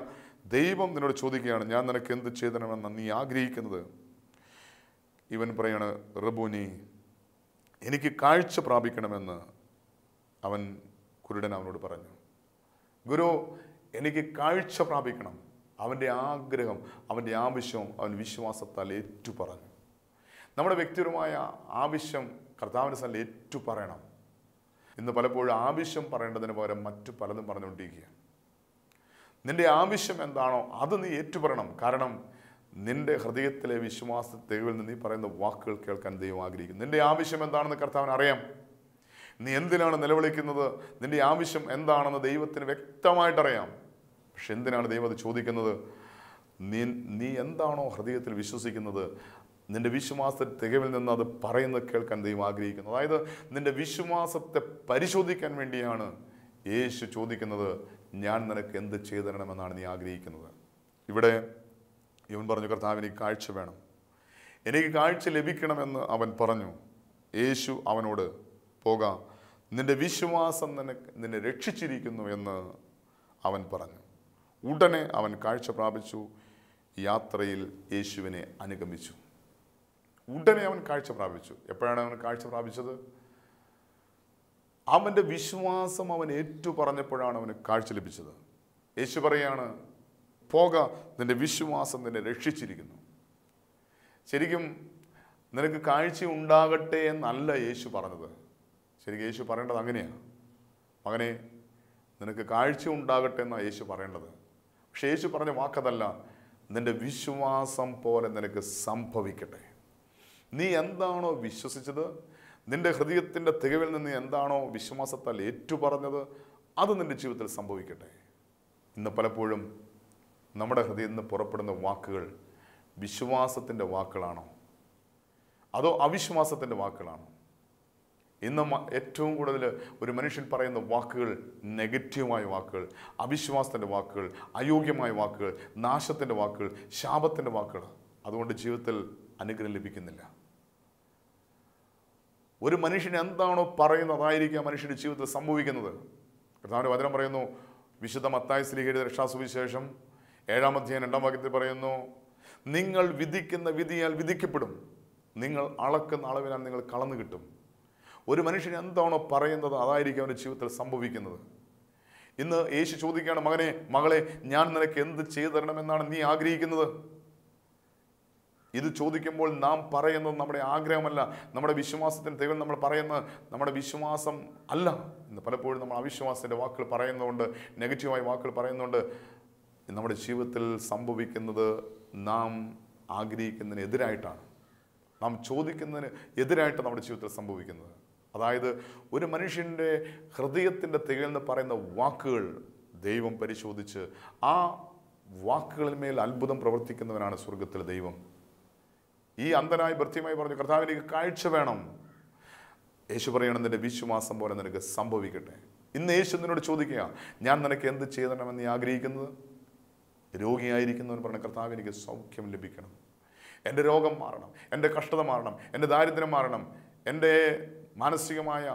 ദൈവം നിന്നോട് ചോദിക്കുകയാണ്, ഞാൻ നിനക്ക് എന്ത് ചെയ്തു തരണമെന്നാണ് നീ ആഗ്രഹിക്കുന്നത്? ഇവൻ പറയാണ്, റബ്ബൂനി, എനിക്ക് കാഴ്ച പ്രാപിക്കണമെന്ന് അവൻ കുരുടൻ അവനോട് പറഞ്ഞു. ഗുരു, എനിക്ക് കാഴ്ച പ്രാപിക്കണം. അവൻ്റെ ആഗ്രഹം, അവൻ്റെ ആവശ്യം അവൻ വിശ്വാസത്താൽ ഏറ്റുപറഞ്ഞു. നമ്മുടെ വ്യക്തിപരമായ ആവശ്യം കർത്താവിൻ്റെ സ്ഥലം ഏറ്റുപറയണം. ഇന്ന് പലപ്പോഴും ആവശ്യം പറയേണ്ടതിന് പകരം മറ്റു പലതും പറഞ്ഞുകൊണ്ടിരിക്കുക. നിൻ്റെ ആവശ്യം എന്താണോ അത് നീ ഏറ്റുപറയണം. കാരണം നിൻ്റെ ഹൃദയത്തിലെ വിശ്വാസത്തിൽ നിന്ന് നീ പറയുന്ന വാക്കുകൾ കേൾക്കാൻ ദൈവം ആഗ്രഹിക്കുന്നു. നിൻ്റെ ആവശ്യം എന്താണെന്ന് കർത്താവിന് അറിയാം. നീ എന്തിനാണ് നിലവിളിക്കുന്നത്, നിൻ്റെ ആവശ്യം എന്താണെന്ന് ദൈവത്തിന് വ്യക്തമായിട്ടറിയാം. പക്ഷെ എന്തിനാണ് ദൈവം അത് ചോദിക്കുന്നത്? നീ എന്താണോ ഹൃദയത്തിൽ വിശ്വസിക്കുന്നത്, നിൻ്റെ വിശ്വാസത്തെ തികവിൽ നിന്ന് അത് പറയുന്നത് കേൾക്കാൻ ദൈവം ആഗ്രഹിക്കുന്നു. അതായത് നിൻ്റെ വിശ്വാസത്തെ പരിശോധിക്കാൻ വേണ്ടിയാണ് യേശു ചോദിക്കുന്നത്, ഞാൻ നിനക്ക് എന്ത് ചെയ്തു തരണമെന്നാണ് നീ ആഗ്രഹിക്കുന്നത്? ഇവിടെ ഇവൻ പറഞ്ഞു, കർത്താവ്, എനിക്ക് കാഴ്ച വേണം, എനിക്ക് കാഴ്ച ലഭിക്കണമെന്ന് അവൻ പറഞ്ഞു. യേശു അവനോട്, പോകാം, നിൻ്റെ വിശ്വാസം നിന്നെ രക്ഷിച്ചിരിക്കുന്നു എന്ന് അവൻ പറഞ്ഞു. ഉടനെ അവൻ കാഴ്ച പ്രാപിച്ചു, യാത്രയിൽ യേശുവിനെ അനുഗമിച്ചു. ഉടനെ അവൻ കാഴ്ച പ്രാപിച്ചു. എപ്പോഴാണ് അവൻ കാഴ്ച പ്രാപിച്ചത്? അവൻ്റെ വിശ്വാസം അവൻ ഏറ്റു പറഞ്ഞപ്പോഴാണ് അവന് കാഴ്ച ലഭിച്ചത്. യേശു പറയാണ്, പോക, നിൻ്റെ വിശ്വാസം നിന്നെ രക്ഷിച്ചിരിക്കുന്നു. ശരിക്കും നിനക്ക് കാഴ്ച ഉണ്ടാകട്ടെ എന്നല്ല യേശു പറഞ്ഞത്. ശരിക്കും യേശു പറയേണ്ടത് അങ്ങനെയാണ്, മകനെ നിനക്ക് കാഴ്ച ഉണ്ടാകട്ടെ എന്നാണ് യേശു പറയേണ്ടത്. പക്ഷെ യേശു പറഞ്ഞ വാക്കതല്ല, നിൻ്റെ വിശ്വാസം പോലെ നിനക്ക് സംഭവിക്കട്ടെ. നീ എന്താണോ വിശ്വസിച്ചത്, നിൻ്റെ ഹൃദയത്തിൻ്റെ തികവിൽ നിന്ന് എന്താണോ വിശ്വാസത്താൽ ഏറ്റുപറഞ്ഞത്, അത് നിൻ്റെ ജീവിതത്തിൽ സംഭവിക്കട്ടെ. ഇന്ന് പലപ്പോഴും നമ്മുടെ ഹൃദയത്തിൽ നിന്ന് പുറപ്പെടുന്ന വാക്കുകൾ വിശ്വാസത്തിൻ്റെ വാക്കുകളാണോ അതോ അവിശ്വാസത്തിൻ്റെ വാക്കുകളാണോ? ഇന്ന് ഏറ്റവും കൂടുതൽ ഒരു മനുഷ്യൻ പറയുന്ന വാക്കുകൾ നെഗറ്റീവായ വാക്കുകൾ, അവിശ്വാസത്തിൻ്റെ വാക്കുകൾ, അയോഗ്യമായ വാക്കുകൾ, നാശത്തിൻ്റെ വാക്കുകൾ, ശാപത്തിൻ്റെ വാക്കുകൾ. അതുകൊണ്ട് ജീവിതത്തിൽ അനുഗ്രഹം ലഭിക്കുന്നില്ല. ഒരു മനുഷ്യൻ എന്താണോ പറയുന്നത് അതായിരിക്കും മനുഷ്യൻ്റെ ജീവിതത്തിൽ സംഭവിക്കുന്നത്. കർത്താവിൻ്റെ വചനം പറയുന്നു, വിശുദ്ധ മത്തായി ശ്ലീഹയുടെ രക്ഷാസുവിശേഷം 7-ാം അധ്യായം 2-ാം വാക്യത്തിൽ പറയുന്നു, നിങ്ങൾ വിധിക്കുന്ന വിധിയാൽ വിധിക്കപ്പെടും, നിങ്ങൾ അളക്കുന്ന അളവിനാൽ നിങ്ങൾ കളന്നു കിട്ടും. ഒരു മനുഷ്യൻ എന്താണോ പറയുന്നത് അതായിരിക്കും അവൻ്റെ ജീവിതത്തിൽ സംഭവിക്കുന്നത്. ഇന്ന് യേശു ചോദിക്കുകയാണ്, മകനെ മകളെ, ഞാൻ നിനക്ക് എന്ത് ചെയ്തു തരണമെന്നാണ് നീ ആഗ്രഹിക്കുന്നത്? ഇത് ചോദിക്കുമ്പോൾ നാം പറയുന്നത് നമ്മുടെ ആഗ്രഹമല്ല, നമ്മുടെ വിശ്വാസത്തിന് തികവ് നമ്മൾ പറയുന്നത് നമ്മുടെ വിശ്വാസം അല്ല. ഇന്ന് പലപ്പോഴും നമ്മൾ അവിശ്വാസത്തിൻ്റെ വാക്കുകൾ പറയുന്നതുകൊണ്ട്, നെഗറ്റീവായ വാക്കുകൾ പറയുന്നതുകൊണ്ട് നമ്മുടെ ജീവിതത്തിൽ സംഭവിക്കുന്നത് നാം ആഗ്രഹിക്കുന്നതിന് എതിരായിട്ടാണ്, നാം ചോദിക്കുന്നതിന് എതിരായിട്ട് നമ്മുടെ ജീവിതത്തിൽ സംഭവിക്കുന്നത്. അതായത് ഒരു മനുഷ്യൻ്റെ ഹൃദയത്തിൻ്റെ തികയെന്ന് പറയുന്ന വാക്കുകൾ ദൈവം പരിശോധിച്ച് ആ വാക്കുകളിന്മേൽ അത്ഭുതം പ്രവർത്തിക്കുന്നവനാണ് സ്വർഗത്തിലെ ദൈവം. ഈ അന്ധനായി ഭർത്തിയുമായി പറഞ്ഞു, കർത്താവിന് എനിക്ക് കാഴ്ച വേണം. യേശു പറയണം, നിന്റെ വിശ്വാസം പോലെ നിനക്ക് സംഭവിക്കട്ടെ. ഇന്ന് യേശു നിന്നോട് ചോദിക്കുക, ഞാൻ നിനക്ക് എന്ത് ചെയ്തണമെന്ന് നീ ആഗ്രഹിക്കുന്നത്? രോഗിയായിരിക്കുന്നവൻ പറഞ്ഞ, കർത്താവ് എനിക്ക് സൗഖ്യം ലഭിക്കണം, എൻ്റെ രോഗം മാറണം, എൻ്റെ കഷ്ടത മാറണം, എൻ്റെ ദാരിദ്ര്യം മാറണം, എൻ്റെ മാനസികമായ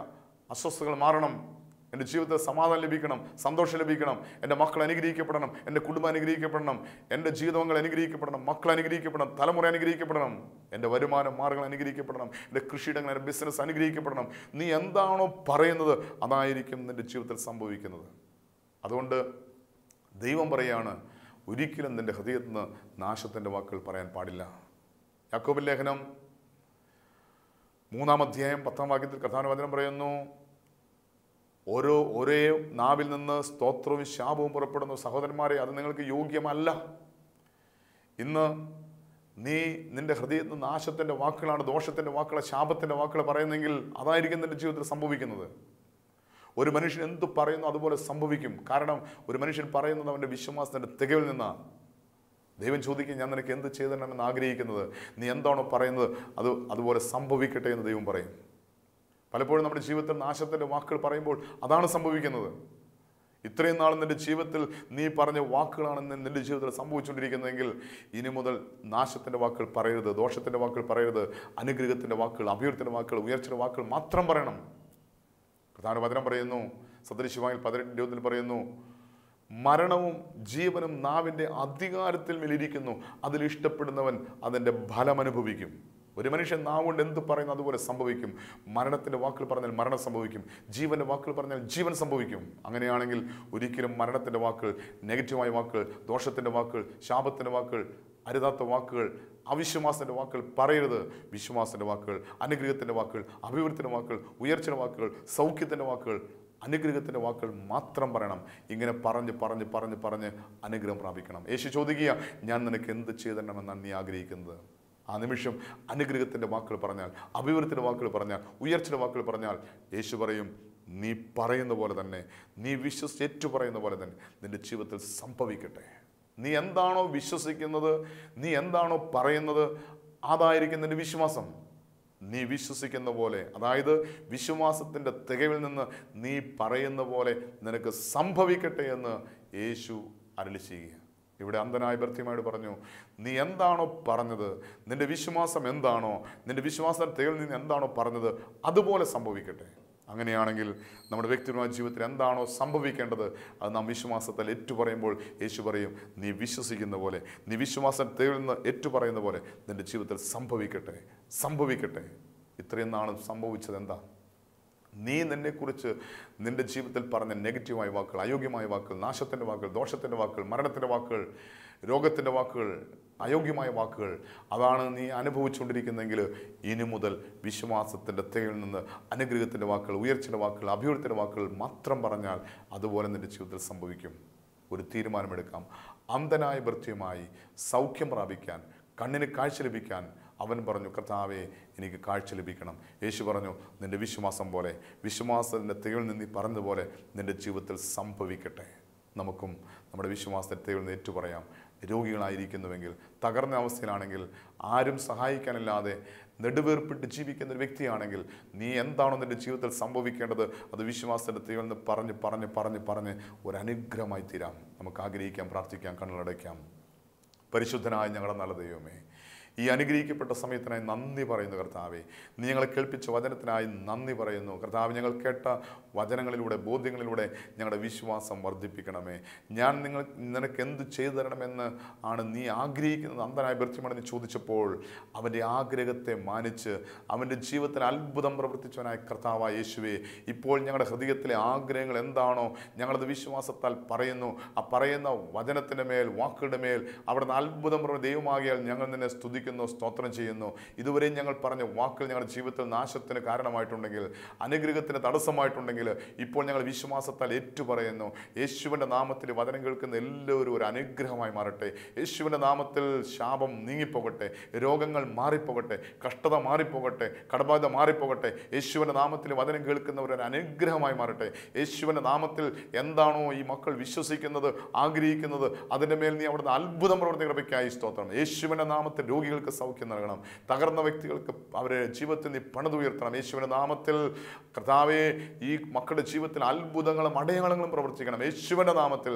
അസ്വസ്ഥതകൾ മാറണം, എൻ്റെ ജീവിതത്തിൽ സമാധാനം ലഭിക്കണം, സന്തോഷം ലഭിക്കണം, എൻ്റെ മക്കൾ അനുഗ്രഹിക്കപ്പെടണം, എൻ്റെ കുടുംബം അനുഗ്രഹിക്കപ്പെടണം, എൻ്റെ ജീവിതങ്ങൾ അനുഗ്രഹിക്കപ്പെടണം, മക്കൾ അനുഗ്രഹിക്കപ്പെടണം, തലമുറ അനുഗ്രഹിക്കപ്പെടണം, എൻ്റെ വരുമാന മാർഗ്ഗങ്ങൾ അനുഗ്രഹിക്കപ്പെടണം, എൻ്റെ കൃഷിയിടങ്ങൾ, എൻ്റെ ബിസിനസ് അനുഗ്രഹിക്കപ്പെടണം. നീ എന്താണോ പറയുന്നത് അതായിരിക്കും നിൻ്റെ ജീവിതത്തിൽ സംഭവിക്കുന്നത്. അതുകൊണ്ട് ദൈവം പറയുകയാണ്, ഒരിക്കലും നിൻ്റെ ഹൃദയത്തിൽ നിന്ന് നാശത്തിൻ്റെ വാക്കുകൾ പറയാൻ പാടില്ല. യാക്കോബ് ലേഖനം 3-ാം അധ്യായം 10-ാം വാക്യത്തിൽ കർത്താവിന്റെ വചനം പറയുന്നു, ഒരേ നാവിൽ നിന്ന് സ്തോത്രവും ശാപവും പുറപ്പെടുന്നു. സഹോദരന്മാരെ, അത് നിങ്ങൾക്ക് യോഗ്യമല്ല. ഇന്ന് നീ നിന്റെ ഹൃദയത്തിൽ നിന്ന് നാശത്തിൻ്റെ വാക്കുകളാണ്, ദോഷത്തിൻ്റെ വാക്കുകൾ, ശാപത്തിൻ്റെ വാക്കുകൾ പറയുന്നെങ്കിൽ അതായിരിക്കും നിന്റെ ജീവിതത്തിൽ സംഭവിക്കുന്നത്. ഒരു മനുഷ്യൻ എന്തു പറയുന്നു അതുപോലെ സംഭവിക്കും. കാരണം ഒരു മനുഷ്യൻ പറയുന്നത് അവൻ്റെ വിശ്വാസത്തിൻ്റെ തികവിൽ നിന്നാണ്. ദൈവം ചോദിക്കും, ഞാൻ നിനക്ക് എന്ത് ചെയ്തണമെന്ന് ആഗ്രഹിക്കുന്നത്, നീ എന്താണോ പറയുന്നത് അതുപോലെ സംഭവിക്കട്ടെ എന്ന് ദൈവം പറയും. പലപ്പോഴും നമ്മുടെ ജീവിതത്തിൽ നാശത്തിൻ്റെ വാക്കുകൾ പറയുമ്പോൾ അതാണ് സംഭവിക്കുന്നത്. ഇത്രയും നാൾ നിൻ്റെ ജീവിതത്തിൽ നീ പറഞ്ഞ വാക്കുകളാണ് നിൻ്റെ ജീവിതത്തിൽ സംഭവിച്ചുകൊണ്ടിരിക്കുന്നതെങ്കിൽ ഇനി മുതൽ നാശത്തിൻ്റെ വാക്കുകൾ പറയരുത്, ദോഷത്തിൻ്റെ വാക്കുകൾ പറയരുത്, അനുഗ്രഹത്തിൻ്റെ വാക്കുകൾ, അഭിവൃദ്ധിയുടെ വാക്കുകൾ, ഉയർച്ചയുടെ വാക്കുകൾ മാത്രം പറയണം. പ്രധാന വചനം പറയുന്നു, സദൃശവാക്യങ്ങൾ 18:20 പറയുന്നു, മരണവും ജീവനും നാവിൻ്റെ അധികാരത്തിൽ മേലിരിക്കുന്നു, അതിലിഷ്ടപ്പെടുന്നവൻ അതിൻ്റെ ഫലം അനുഭവിക്കും. ഒരു മനുഷ്യൻ നാവുകൊണ്ട് എന്ത് പറയുന്നു അതുപോലെ സംഭവിക്കും. മരണത്തിൻ്റെ വാക്കുകൾ പറഞ്ഞാൽ മരണം സംഭവിക്കും, ജീവൻ്റെ വാക്കുകൾ പറഞ്ഞാൽ ജീവൻ സംഭവിക്കും. അങ്ങനെയാണെങ്കിൽ ഒരിക്കലും മരണത്തിൻ്റെ വാക്കുകൾ, നെഗറ്റീവായ വാക്കുകൾ, ദോഷത്തിൻ്റെ വാക്കുകൾ, ശാപത്തിൻ്റെ വാക്കുകൾ, അരുതാത്ത വാക്കുകൾ, അവിശ്വാസത്തിൻ്റെ വാക്കുകൾ പറയരുത്. വിശ്വാസത്തിൻ്റെ വാക്കുകൾ, അനുഗ്രഹത്തിൻ്റെ വാക്കുകൾ, അഭിവൃദ്ധിയുടെ വാക്കുകൾ, ഉയർച്ചയുടെ വാക്കുകൾ, സൗഖ്യത്തിൻ്റെ വാക്കുകൾ, അനുഗ്രഹത്തിൻ്റെ വാക്കുകൾ മാത്രം പറയണം. ഇങ്ങനെ പറഞ്ഞ് പറഞ്ഞ് പറഞ്ഞ് പറഞ്ഞ് അനുഗ്രഹം പ്രാപിക്കണം. യേശു ചോദിക്കുക, ഞാൻ നിനക്ക് എന്ത് ചെയ്തിടണമെന്നാണ് നീ ആഗ്രഹിക്കുന്നത്? ആ നിമിഷം അനുഗ്രഹത്തിൻ്റെ വാക്കുകൾ പറഞ്ഞാൽ, അഭിവൃദ്ധിയുടെ വാക്കുകൾ പറഞ്ഞാൽ, ഉയർച്ചയുടെ വാക്കുകൾ പറഞ്ഞാൽ യേശു പറയും, നീ പറയുന്ന പോലെ തന്നെ, നീ വിശ്വസിച്ച് പറയുന്ന പോലെ തന്നെ നിൻ്റെ ജീവിതത്തിൽ സംഭവിക്കട്ടെ. നീ എന്താണോ വിശ്വസിക്കുന്നത്, നീ എന്താണോ പറയുന്നത് അതായിരിക്കും നിൻ്റെ വിശ്വാസം. നീ വിശ്വസിക്കുന്ന പോലെ, അതായത് വിശ്വാസത്തിൻ്റെ തികവിൽ നിന്ന് നീ പറയുന്ന പോലെ നിനക്ക് സംഭവിക്കട്ടെ എന്ന് യേശു അരുളി ചെയ്യുക. ഇവിടെ അന്ധനായ ഭർത്തിയമായോട് പറഞ്ഞു, നീ എന്താണോ പറഞ്ഞത്, നിന്റെ വിശ്വാസം എന്താണോ, നിന്റെ വിശ്വാസത്തിൻ്റെ തികവിൽ നിന്ന് എന്താണോ പറഞ്ഞത് അതുപോലെ സംഭവിക്കട്ടെ. അങ്ങനെയാണെങ്കിൽ നമ്മുടെ വ്യക്തിപരമായ ജീവിതത്തിൽ എന്താണോ സംഭവിക്കേണ്ടത് അത് നാം വിശ്വാസത്തിൽ ഏറ്റുപറയുമ്പോൾ യേശു പറയും, നീ വിശ്വസിക്കുന്ന പോലെ, നീ വിശ്വാസത്തിൽ നിന്ന് ഏറ്റുപറയുന്ന പോലെ നിൻ്റെ ജീവിതത്തിൽ സംഭവിക്കട്ടെ, സംഭവിക്കട്ടെ. ഇത്രയും നാളും സംഭവിച്ചത് എന്താ? നീ നിന്നെക്കുറിച്ച് നിൻ്റെ ജീവിതത്തിൽ പറഞ്ഞ നെഗറ്റീവായ വാക്കുകൾ, അയോഗ്യമായ വാക്കുകൾ, നാശത്തിൻ്റെ വാക്കുകൾ, ദോഷത്തിൻ്റെ വാക്കുകൾ, മരണത്തിൻ്റെ വാക്കുകൾ, രോഗത്തിൻ്റെ വാക്കുകൾ, അയോഗ്യമായ വാക്കുകൾ, അതാണ് നീ അനുഭവിച്ചുകൊണ്ടിരിക്കുന്നതെങ്കിൽ ഇനി മുതൽ വിശ്വാസത്തിൻ്റെ തികയിൽ നിന്ന് അനുഗ്രഹത്തിൻ്റെ വാക്കുകൾ, ഉയർച്ചയുടെ വാക്കുകൾ, അഭിവൃദ്ധിയുടെ വാക്കുകൾ മാത്രം പറഞ്ഞാൽ അതുപോലെ നിൻ്റെ ജീവിതത്തിൽ സംഭവിക്കും. ഒരു തീരുമാനമെടുക്കാം. അന്ധനായ ഭർത്തിയുമായി സൗഖ്യം പ്രാപിക്കാൻ, കണ്ണിന് കാഴ്ച ലഭിക്കാൻ അവൻ പറഞ്ഞു, കർത്താവേ എനിക്ക് കാഴ്ച ലഭിക്കണം. യേശു പറഞ്ഞു, നിൻ്റെ വിശ്വാസം പോലെ, വിശ്വാസത്തിൻ്റെ തികവിൽ നിന്ന് നീ പറഞ്ഞതുപോലെ നിൻ്റെ ജീവിതത്തിൽ സംഭവിക്കട്ടെ. നമുക്കും നമ്മുടെ വിശ്വാസത്തെ തികവിൽ നിന്ന് ഏറ്റുപറയാം. രോഗികളായിരിക്കുന്നുവെങ്കിൽ, തകർന്ന അവസ്ഥയിലാണെങ്കിൽ, ആരും സഹായിക്കാനില്ലാതെ നെടുവേർപ്പിട്ട് ജീവിക്കുന്ന ഒരു വ്യക്തിയാണെങ്കിൽ, നീ എന്താണോ നിൻ്റെ ജീവിതത്തിൽ സംഭവിക്കേണ്ടത് അത് വിശ്വാസത്തിൻ്റെ തീവ്രത നിന്ന് പറഞ്ഞ് പറഞ്ഞ് പറഞ്ഞ് പറഞ്ഞ് ഒരു അനുഗ്രഹമായി തീരാം. നമുക്ക് ആഗ്രഹിക്കാം, പ്രാർത്ഥിക്കാം, കണ്ണുകളടയ്ക്കാം. പരിശുദ്ധനായ ഞങ്ങളുടെ നല്ല ദൈവമേ, ഈ അനുഗ്രഹിക്കപ്പെട്ട സമയത്തിനായി നന്ദി പറയുന്നു കർത്താവേ. നീ ഞങ്ങളെ കേൾപ്പിച്ച വചനത്തിനായി നന്ദി പറയുന്നു കർത്താവ്. ഞങ്ങൾ കേട്ട വചനങ്ങളിലൂടെ, ബോധ്യങ്ങളിലൂടെ ഞങ്ങളുടെ വിശ്വാസം വർദ്ധിപ്പിക്കണമേ. നിനക്ക് എന്ത് ചെയ്തു തരണമെന്ന് ആണ് നീ ആഗ്രഹിക്കുന്നത് അന്ധനായ ബർത്തിമേയോട് നീ ചോദിച്ചപ്പോൾ അവൻ്റെ ആഗ്രഹത്തെ മാനിച്ച് അവൻ്റെ ജീവിതത്തിൽ അത്ഭുതം പ്രവർത്തിച്ചവനായ കർത്താവായ യേശുവേ, ഇപ്പോൾ ഞങ്ങളുടെ ഹൃദയത്തിലെ ആഗ്രഹങ്ങൾ എന്താണോ ഞങ്ങളത് വിശ്വാസത്താൽ പറയുന്നു. ആ പറയുന്ന വചനത്തിൻ്റെ മേൽ, വാക്കുകളുടെ മേൽ അവിടുന്ന് അത്ഭുതം ദൈവമാകിയാൽ ഞങ്ങൾ നിന്നെ സ്തുതിക്കുന്നു, സ്തോത്രം ചെയ്യുന്നു. ഇതുവരെയും ഞങ്ങൾ പറഞ്ഞ വാക്കുകൾ ഞങ്ങളുടെ ജീവിതത്തിൽ നാശത്തിന് കാരണമായിട്ടുണ്ടെങ്കിൽ, അനുഗ്രഹത്തിന് തടസ്സമായിട്ടുണ്ടെങ്കിൽ, ഇപ്പോൾ ഞങ്ങൾ വിശ്വാസത്താൽ ഏറ്റുപറയുന്നു. യേശുവിൻ്റെ നാമത്തിൽ വചനം കേൾക്കുന്ന എല്ലാവരും ഒരു അനുഗ്രഹമായി മാറട്ടെ. യേശുവിൻ്റെ നാമത്തിൽ ശാപം നീങ്ങിപ്പോകട്ടെ, രോഗങ്ങൾ മാറിപ്പോകട്ടെ, കഷ്ടത മാറിപ്പോകട്ടെ, കടബാധ മാറിപ്പോകട്ടെ. യേശുവിൻ്റെ നാമത്തിൽ വചനം കേൾക്കുന്നവർ ഒരു അനുഗ്രഹമായി മാറട്ടെ. യേശുവിൻ്റെ നാമത്തിൽ എന്താണോ ഈ മക്കൾ വിശ്വസിക്കുന്നത്, ആഗ്രഹിക്കുന്നത്, അതിൻ്റെ മേൽ നീ അവിടുന്ന് അത്ഭുതം പ്രവർത്തി കൃപയ്ക്കായി സ്തോത്രം. യേശുവിൻ്റെ നാമത്തിൽ രോഗികൾക്ക് സൗഖ്യം നൽകണം. തകർന്ന വ്യക്തികൾക്ക് അവരെ ജീവിതത്തിൽ നീ പണിതുയർത്തണം. യേശുവിൻ്റെ നാമത്തിൽ കർത്താവേ, ഈ മക്കളുടെ ജീവിതത്തിൽ അത്ഭുതങ്ങളും അടയാളങ്ങളും പ്രവർത്തിക്കണം. യേശുവിൻ്റെ നാമത്തിൽ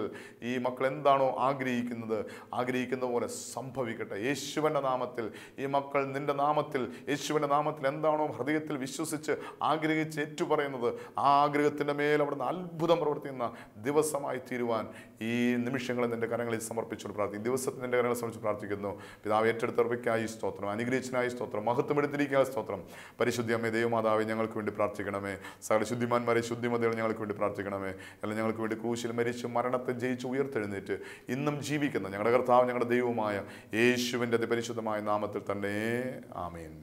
ഈ മക്കൾ എന്താണോ ആഗ്രഹിക്കുന്ന പോലെ സംഭവിക്കട്ടെ. യേശുവിൻ്റെ നാമത്തിൽ ഈ മക്കൾ നിൻ്റെ നാമത്തിൽ, യേശുവിൻ്റെ നാമത്തിൽ എന്താണോ ഹൃദയത്തിൽ വിശ്വസിച്ച് ആഗ്രഹിച്ച് ഏറ്റുപറയുന്നത്, ആ ആഗ്രഹത്തിൻ്റെ മേൽ അവിടുന്ന് അത്ഭുതം പ്രവർത്തിക്കുന്ന ദിവസമായി തീരുവാൻ ഈ നിമിഷങ്ങളിൽ നിൻ്റെ കരങ്ങളിൽ സമർപ്പിച്ചുകൊണ്ട് പ്രാർത്ഥിക്കും. ദിവസത്തിൽ നിൻ്റെ കരങ്ങളിൽ സമർപ്പിച്ച് പ്രാർത്ഥിക്കുന്നു. പിതാവ് ഏറ്റെടുത്തർപ്പിക്കായി സ്തോത്രം, അനുഗ്രഹിച്ചനായി സ്തോത്രം, മഹത്വം എടുത്തിരിക്കാൻ സ്തോത്രം. പരിശുദ്ധി അമ്മേ, ദൈവമാതാവേ, ഞങ്ങൾക്ക് വേണ്ടി പ്രാർത്ഥിക്കണമേ. സകല ശുദ്ധിമാന്മാരെ, ശുദ്ധിമതികൾ ഞങ്ങൾക്ക് വേണ്ടി പ്രാർത്ഥിക്കണമേ. എല്ലാം ഞങ്ങൾക്ക് വേണ്ടി ക്രൂശിൽ മരിച്ച് മരണത്തെ ജയിച്ച് ഉയർത്തെഴുന്നേറ്റ് ഇന്നും ജീവിക്കുന്ന ഞങ്ങളുടെ കർത്താവ്, ഞങ്ങളുടെ ദൈവമായ യേശുവിൻ്റെ അതിപരിശുദ്ധമായ നാമത്തിൽ തന്നെ ആമേൻ.